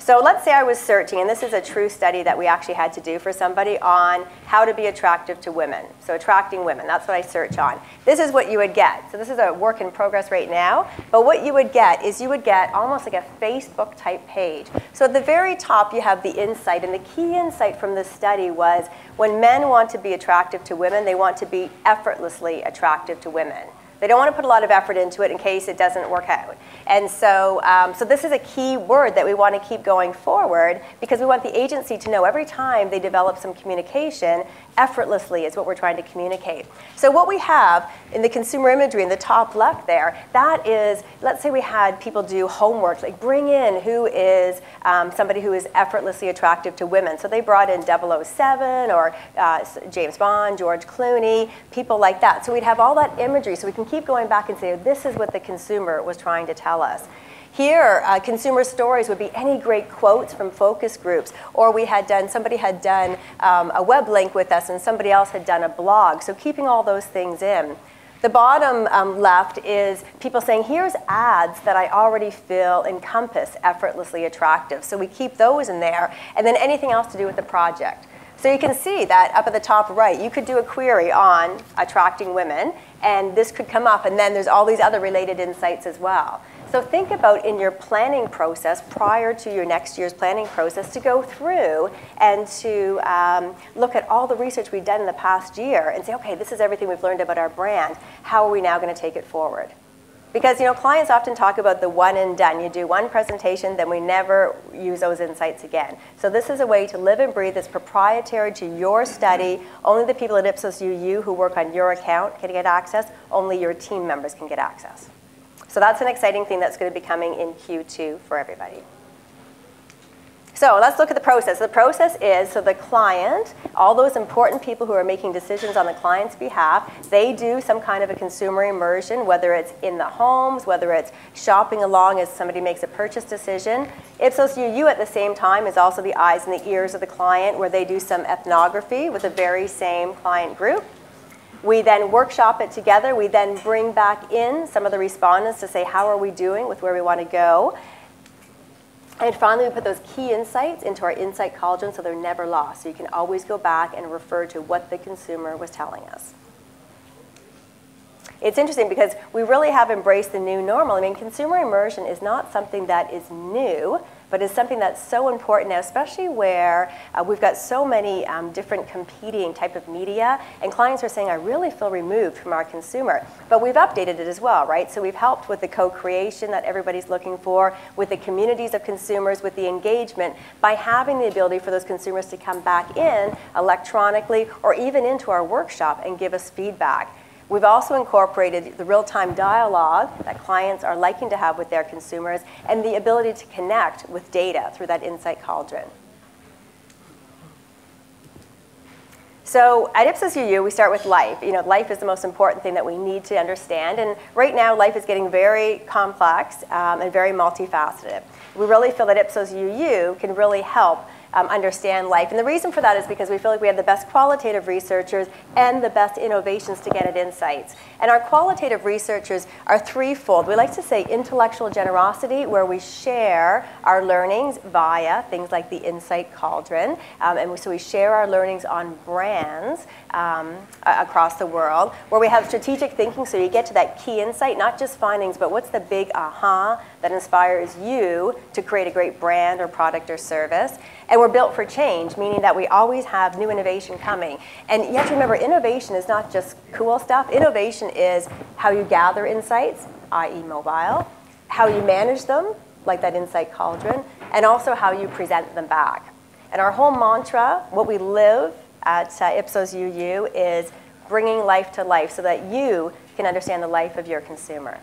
So let's say I was searching, and this is a true study that we actually had to do for somebody on how to be attractive to women. So attracting women, that's what I search on. This is what you would get. So this is a work in progress right now. But what you would get is you would get almost like a Facebook type page. So at the very top you have the insight, and the key insight from this study was when men want to be attractive to women, they want to be effortlessly attractive to women. They don't want to put a lot of effort into it in case it doesn't work out. And so, so this is a key word that we want to keep going forward because we want the agency to know every time they develop some communication, effortlessly is what we're trying to communicate. So what we have in the consumer imagery in the top left there, that is, let's say we had people do homework, like bring in who is somebody who is effortlessly attractive to women. So they brought in 007 or James Bond, George Clooney, people like that. So we'd have all that imagery so we can keep going back and say, this is what the consumer was trying to tell us. Here, consumer stories would be any great quotes from focus groups, or we had done, somebody had done a web link with us and somebody else had done a blog. So keeping all those things in. The bottom left is people saying, here's ads that I already feel encompass effortlessly attractive. So we keep those in there, and then anything else to do with the project. So you can see that up at the top right, you could do a query on attracting women, and this could come up, and then there's all these other related insights as well. So think about in your planning process, prior to your next year's planning process, to go through and to look at all the research we've done in the past year and say, okay, this is everything we've learned about our brand. How are we now going to take it forward? Because clients often talk about the one and done. You do one presentation, then we never use those insights again. So this is a way to live and breathe. It's proprietary to your study. Only the people at Ipsos UU who work on your account can get access. Only your team members can get access. So that's an exciting thing that's going to be coming in Q2 for everybody. So let's look at the process. The process is, so the client, all those important people who are making decisions on the client's behalf, they do some kind of a consumer immersion, whether it's in the homes, whether it's shopping along as somebody makes a purchase decision. Ipsos UU at the same time is also the eyes and the ears of the client, where they do some ethnography with the very same client group. We then workshop it together. We then bring back in some of the respondents to say, how are we doing with where we want to go? And finally, we put those key insights into our insight cauldron so they're never lost. So you can always go back and refer to what the consumer was telling us. It's interesting because we really have embraced the new normal. I mean, consumer immersion is not something that is new, but is something that's so important now, especially where we've got so many different competing type of media, and clients are saying, I really feel removed from our consumer. But we've updated it as well, right? So we've helped with the co-creation that everybody's looking for, with the communities of consumers, with the engagement, by having the ability for those consumers to come back in electronically or even into our workshop and give us feedback. We've also incorporated the real-time dialogue that clients are liking to have with their consumers and the ability to connect with data through that insight cauldron. So at Ipsos UU, we start with life. Life is the most important thing that we need to understand. And right now, life is getting very complex and very multifaceted. We really feel that Ipsos UU can really help understand life. And the reason for that is because we feel like we have the best qualitative researchers and the best innovations to get at insights. And our qualitative researchers are threefold. We like to say intellectual generosity, where we share our learnings via things like the insight cauldron. So we share our learnings on brands across the world, where we have strategic thinking, so you get to that key insight, not just findings, but what's the big aha that inspires you to create a great brand or product or service. And we're built for change, meaning that we always have new innovation coming. And you have to remember, innovation is not just cool stuff. Innovation is how you gather insights, i.e. mobile, how you manage them, like that insight cauldron, and also how you present them back. And our whole mantra, what we live at Ipsos UU, is bringing life to life so that you can understand the life of your consumer.